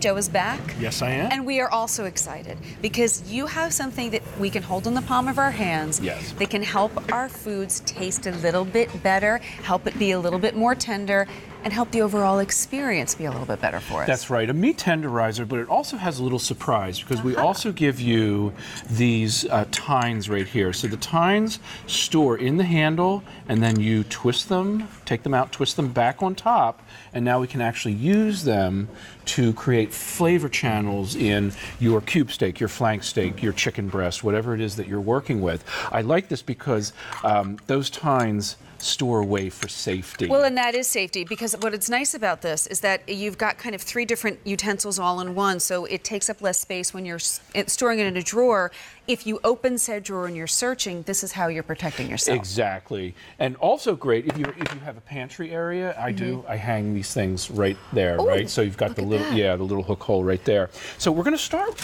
Joe is back. Yes, I am. And we are also excited because you have something that we can hold in the palm of our hands. Yes. That can help our foods taste a little bit better, help it be a little bit more tender, and help the overall experience be a little bit better for us. That's right, a meat tenderizer, but it also has a little surprise because we also give you these tines right here. So the tines store in the handle, and then you twist them, take them out, twist them back on top, and now we can actually use them to create flavor channels in your cube steak, your flank steak, your chicken breast, whatever it is that you're working with. I like this because those tines store away for safety. Well, and that is safety, because what it's nice about this is that you've got kind of 3 different utensils all in one, so it takes up less space when you're storing it in a drawer. If you open said drawer and you're searching, this is how you're protecting yourself. Exactly. And also great, if you have a pantry area, I hang these things right there, right? So you've got the little hook hole right there. So we're going to start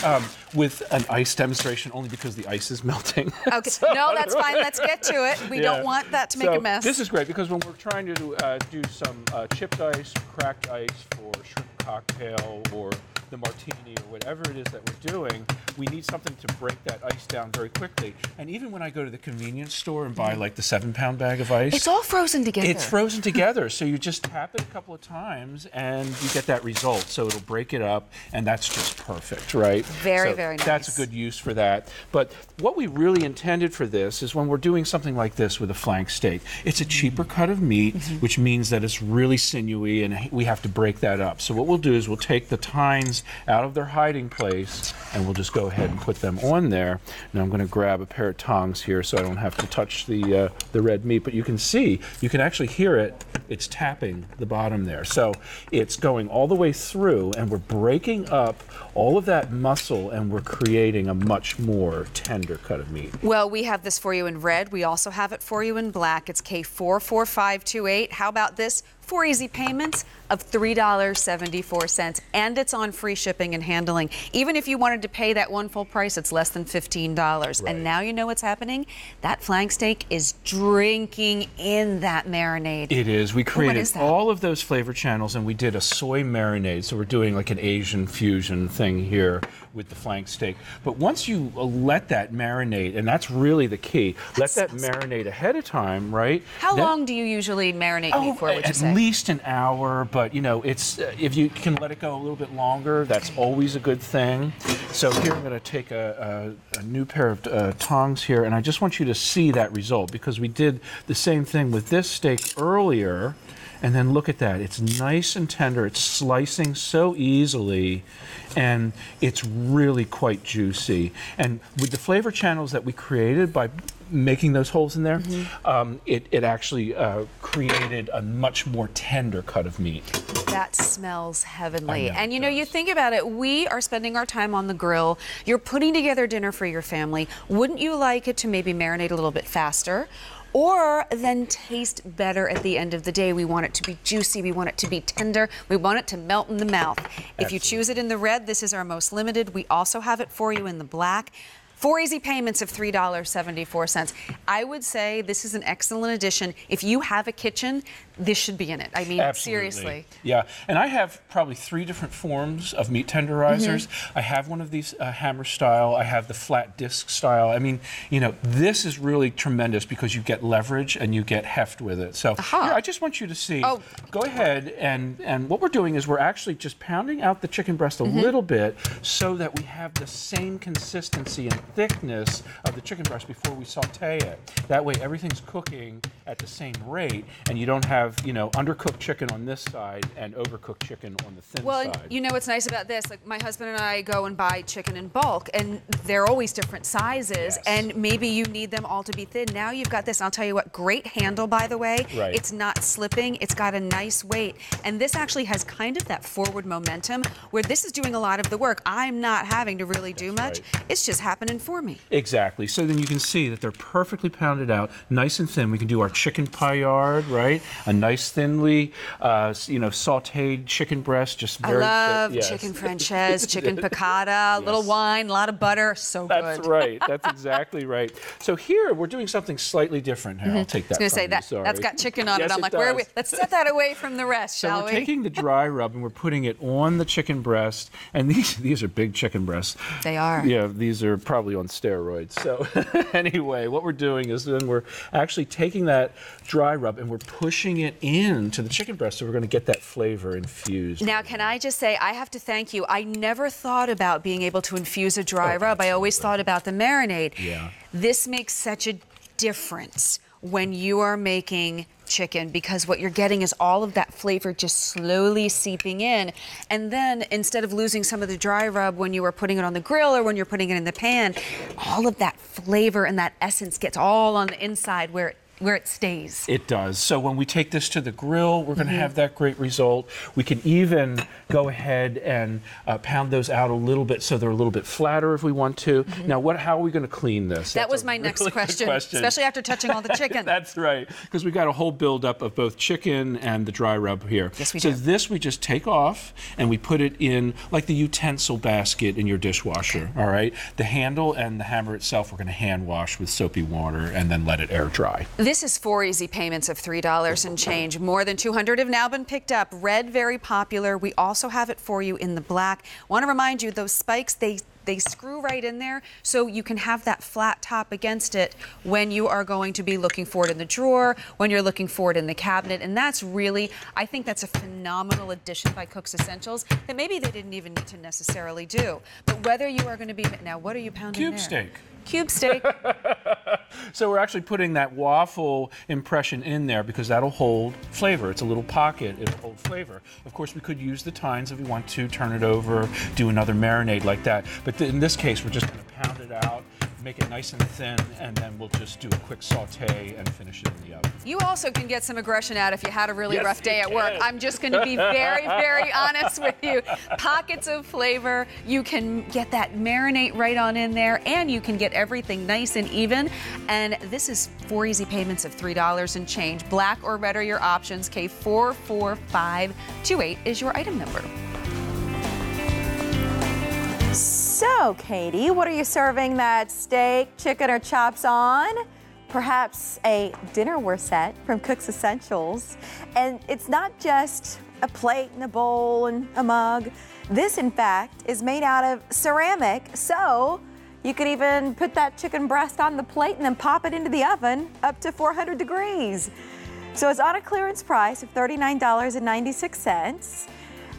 with an ice demonstration, only because the ice is melting. Okay, no, that's fine. Let's get to it. We don't want that to make a mess. This is great because when we're trying to do some chipped ice, cracked ice for shrimp cocktail or the martini or whatever it is that we're doing, we need something to break that ice down very quickly. And even when I go to the convenience store and buy like the 7-pound bag of ice, it's all frozen together. It's frozen together, so you just tap it a couple of times and you get that result. So it'll break it up, and that's just perfect, right? Very nice. That's a good use for that. But what we really intended for this is when we're doing something like this with a flank steak, it's a cheaper cut of meat, which means that it's really sinewy, and we have to break that up. So what we'll do is we'll take the tines out of their hiding place, and we'll just go ahead and put them on there. Now I'm going to grab a pair of tongs here so I don't have to touch the red meat, but you can see, you can actually hear it, it's tapping the bottom there. So it's going all the way through, and we're breaking up all of that muscle, and we're creating a much more tender cut of meat. Well, we have this for you in red. We also have it for you in black. It's K44528. How about this? 4 easy payments of $3.74, and it's on free shipping and handling. Even if you wanted to pay that one full price, it's less than $15. Right. And now you know what's happening? That flank steak is drinking in that marinade. It is. We created all of those flavor channels, and we did a soy marinade. So we're doing like an Asian fusion thing here with the flank steak. But once you let that marinate, and that's really the key, let that marinate ahead of time, right? How long do you usually marinate meat for, would you say? At least an hour, but you know, it's if you can let it go a little bit longer, that's always a good thing. So here I'm going to take a new pair of tongs here, and I just want you to see that result, because we did the same thing with this steak earlier. And then look at that, it's nice and tender, it's slicing so easily, and it's really quite juicy. And with the flavor channels that we created by making those holes in there, it actually created a much more tender cut of meat. That smells heavenly. I know, and you know, you think about it, we are spending our time on the grill. You're putting together dinner for your family. Wouldn't you like it to maybe marinate a little bit faster? Or then taste better at the end of the day? We want it to be juicy, we want it to be tender, we want it to melt in the mouth. If you choose it in the red, this is our most limited. We also have it for you in the black. 4 easy payments of $3.74. I would say this is an excellent addition. If you have a kitchen, this should be in it. I mean, seriously. Yeah, and I have probably 3 different forms of meat tenderizers. I have one of these hammer style. I have the flat disc style. I mean, you know, this is really tremendous because you get leverage and you get heft with it. So here, I just want you to see. Go ahead, and what we're doing is we're actually just pounding out the chicken breast a little bit so that we have the same consistency and thickness of the chicken breast before we saute it. That way everything's cooking at the same rate, and you don't have, you know, undercooked chicken on this side and overcooked chicken on the thin side. Well, you know what's nice about this? Like, my husband and I go and buy chicken in bulk, and they're always different sizes, and maybe you need them all to be thin. Now you've got this. I'll tell you what, great handle, by the way. Right. It's not slipping. It's got a nice weight, and this actually has kind of that forward momentum where this is doing a lot of the work. I'm not having to really do much. It's just happening for me. Exactly. So then you can see that they're perfectly pounded out, nice and thin. We can do our chicken paillard, right? A nice thinly, sautéed chicken breast, just very. I love chicken franchise, chicken piccata, a little wine, a lot of butter, so good. That's right. That's exactly right. So here we're doing something slightly different. Here, I'll take that. I was going to say that's got chicken on it. I'm like, let's set that away from the rest, so shall we? So we're taking the dry rub and we're putting it on the chicken breast, and these are big chicken breasts. They are. Yeah, these are probably on steroids. So anyway, what we're doing is then we're actually taking that dry rub and we're pushing it into the chicken breast, so we're going to get that flavor infused. Now, can I just say, I have to thank you. I never thought about being able to infuse a dry rub. I always thought about the marinade. Yeah. This makes such a difference when you are making chicken, because what you're getting is all of that flavor just slowly seeping in. And then instead of losing some of the dry rub when you are putting it on the grill or when you're putting it in the pan, all of that flavor and that essence gets all on the inside where it stays. It does. So when we take this to the grill, we're going to have that great result. We can even go ahead and pound those out a little bit so they're a little bit flatter if we want to. Now, how are we going to clean this? That was my next question, especially after touching all the chicken. That's right, because we got a whole buildup of both chicken and the dry rub here. Yes, we do. So this we just take off and we put it in like the utensil basket in your dishwasher, all right? The handle and the hammer itself we're going to hand wash with soapy water and then let it air dry. This is 4 easy payments of $3 and change. More than 200 have now been picked up. Red, very popular. We also have it for you in the black. Want to remind you, those spikes, they screw right in there, so you can have that flat top against it when you are going to be looking for it in the drawer, when you're looking for it in the cabinet. And that's really, I think that's a phenomenal addition by Cook's Essentials that maybe they didn't even need to necessarily do. But whether you are going to be, now what are you pounding Cube there? steak. Cube steak. So we're actually putting that waffle impression in there because that'll hold flavor. It's a little pocket, it'll hold flavor. Of course, we could use the tines if we want to, turn it over, do another marinade like that. But in this case, we're just going to pound it out, make it nice and thin, and then we'll just do a quick saute and finish it in the oven. You also can get some aggression out if you had a really rough day at work. I'm just going to be very, very honest with you. Pockets of flavor. You can get that marinade right on in there, and you can get everything nice and even. And this is 4 easy payments of $3 and change. Black or red are your options. K44528 is your item number. So, Katie, what are you serving that steak, chicken, or chops on? Perhaps a dinnerware set from Cook's Essentials. And it's not just a plate and a bowl and a mug. This, in fact, is made out of ceramic, so you could even put that chicken breast on the plate and then pop it into the oven up to 400 degrees. So it's on a clearance price of $39.96.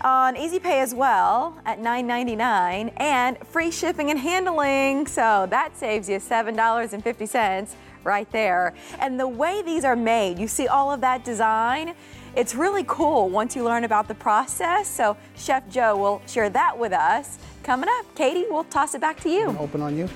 On Easy Pay as well at $9.99, and free shipping and handling. So that saves you $7.50 right there. And the way these are made, you see all of that design, it's really cool once you learn about the process. So Chef Joe will share that with us. Coming up, Katie, we'll toss it back to you. Open on you.